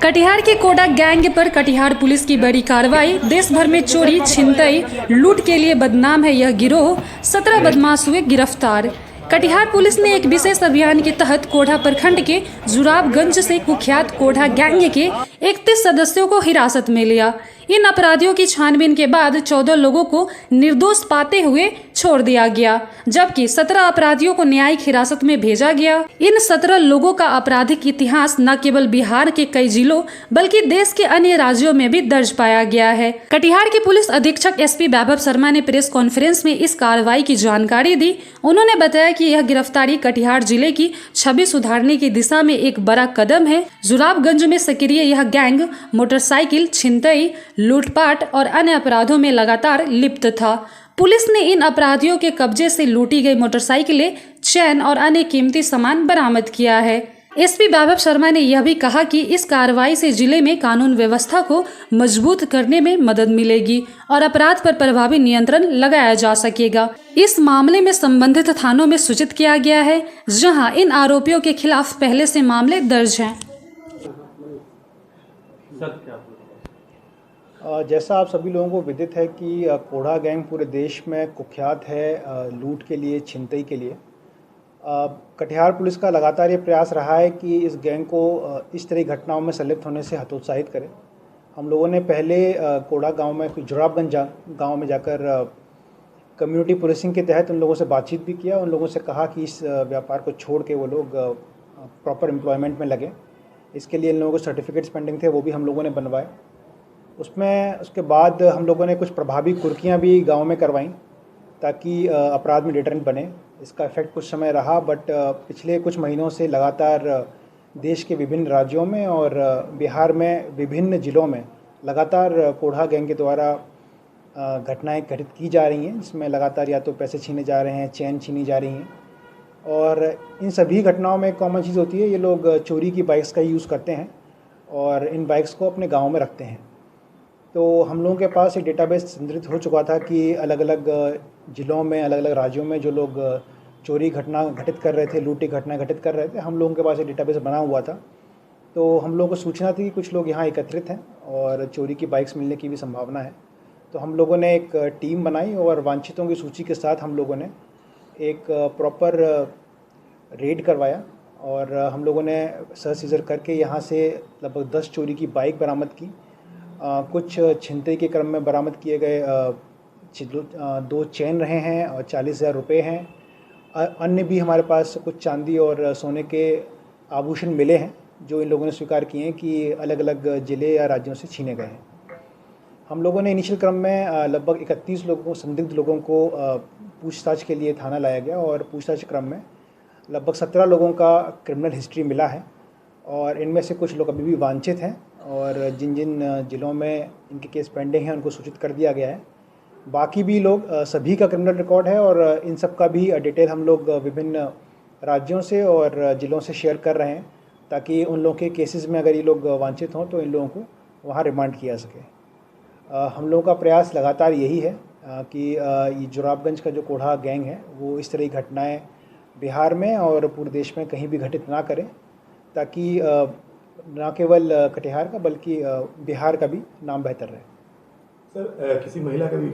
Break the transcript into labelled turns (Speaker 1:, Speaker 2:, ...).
Speaker 1: कटिहार के कोडा गैंग पर कटिहार पुलिस की बड़ी कार्रवाई। देश भर में चोरी, छिनतई, लूट के लिए बदनाम है यह गिरोह। 17 बदमाश हुए गिरफ्तार। कटिहार पुलिस ने एक विशेष अभियान के तहत कोढ़ा प्रखंड के जुराबगंज से कुख्यात कोढ़ा गैंग के 31 सदस्यों को हिरासत में लिया। इन अपराधियों की छानबीन के बाद 14 लोगों को निर्दोष पाते हुए छोड़ दिया गया, जबकि 17 अपराधियों को न्यायिक हिरासत में भेजा गया। इन 17 लोगों का आपराधिक इतिहास न केवल बिहार के कई जिलों बल्कि देश के अन्य राज्यों में भी दर्ज पाया गया है। कटिहार के पुलिस अधीक्षक एसपी वैभव शर्मा ने प्रेस कॉन्फ्रेंस में इस कार्रवाई की जानकारी दी। उन्होंने बताया कि यह गिरफ्तारी कटिहार जिले की छवि सुधारने की दिशा में एक बड़ा कदम है। जुराबगंज में सक्रिय यह गैंग मोटरसाइकिल छिनतई, लूटपाट और अन्य अपराधों में लगातार लिप्त था। पुलिस ने इन अपराधियों के कब्जे से लूटी गई मोटरसाइकिलें, चैन और अन्य कीमती सामान बरामद किया है। एसपी वैभव शर्मा ने यह भी कहा कि इस कार्रवाई से जिले में कानून व्यवस्था को मजबूत करने में मदद मिलेगी और अपराध पर प्रभावी नियंत्रण लगाया जा सकेगा। इस मामले में संबंधित थानों में सूचित किया गया है, जहां इन आरोपियों के खिलाफ पहले से मामले दर्ज हैं।
Speaker 2: जैसा आप सभी लोगों को विदित है कि कोढ़ा गैंग पूरे देश में कुख्यात है लूट के लिए, छिनतई के लिए। कटिहार पुलिस का लगातार ये प्रयास रहा है कि इस गैंग को इस तरह घटनाओं में संलिप्त होने से हतोत्साहित करें। हम लोगों ने पहले कोढ़ा गांव में, जुराबगंज गांव में जाकर कम्युनिटी पुलिसिंग के तहत उन लोगों से बातचीत भी किया। उन लोगों से कहा कि इस व्यापार को छोड़ के वो लोग प्रॉपर एम्प्लॉयमेंट में लगें। इसके लिए इन लोगों को सर्टिफिकेट्स पेंडिंग थे, वो भी हम लोगों ने बनवाए। उसके बाद हम लोगों ने कुछ प्रभावी कुर्कियाँ भी गांव में करवाईं ताकि अपराध में डिटरेंट बने। इसका इफेक्ट कुछ समय रहा, बट पिछले कुछ महीनों से लगातार देश के विभिन्न राज्यों में और बिहार में विभिन्न जिलों में लगातार कोढ़ा गैंग के द्वारा घटनाएं घटित की जा रही हैं, जिसमें लगातार या तो पैसे छीने जा रहे हैं, चैन छीनी जा रही हैं। और इन सभी घटनाओं में एक कॉमन चीज़ होती है, ये लोग चोरी की बाइक्स का यूज़ करते हैं और इन बाइक्स को अपने गाँव में रखते हैं। तो हम लोगों के पास एक डेटाबेस संग्रहित हो चुका था कि अलग अलग ज़िलों में, अलग अलग राज्यों में जो लोग चोरी घटना घटित कर रहे थे, लूटी घटना घटित कर रहे थे, हम लोगों के पास एक डेटाबेस बना हुआ था। तो हम लोगों को सूचना थी कि कुछ लोग यहाँ एकत्रित हैं और चोरी की बाइक्स मिलने की भी संभावना है। तो हम लोगों ने एक टीम बनाई और वांछितों की सूची के साथ हम लोगों ने एक प्रॉपर रेड करवाया और हम लोगों ने सर्च सीजर करके यहाँ से लगभग 10 चोरी की बाइक बरामद की। कुछ छिनतई के क्रम में बरामद किए गए 2 चैन रहे हैं और 40,000 रुपये हैं। अन्य भी हमारे पास कुछ चांदी और सोने के आभूषण मिले हैं जो इन लोगों ने स्वीकार किए हैं कि अलग अलग ज़िले या राज्यों से छीने गए हैं। हम लोगों ने इनिशियल क्रम में लगभग 31 लोगों, संदिग्ध लोगों को पूछताछ के लिए थाना लाया गया और पूछताछ क्रम में लगभग 17 लोगों का क्रिमिनल हिस्ट्री मिला है और इनमें से कुछ लोग अभी भी वांछित हैं और जिन जिन जिलों में इनके केस पेंडिंग हैं उनको सूचित कर दिया गया है। बाकी भी लोग, सभी का क्रिमिनल रिकॉर्ड है और इन सब का भी डिटेल हम लोग विभिन्न राज्यों से और जिलों से शेयर कर रहे हैं ताकि उन लोगों के केसेस में अगर ये लोग वांछित हों तो इन लोगों को वहाँ रिमांड किया सके। हम लोगों का प्रयास लगातार यही है कि ये जुराबगंज का जो कोढ़ा गैंग है वो इस तरह की घटनाएँ बिहार में और पूरे देश में कहीं भी घटित ना करें, ताकि न केवल कटिहार का बल्कि बिहार का भी नाम बेहतर रहे।
Speaker 3: सर, किसी महिला का भी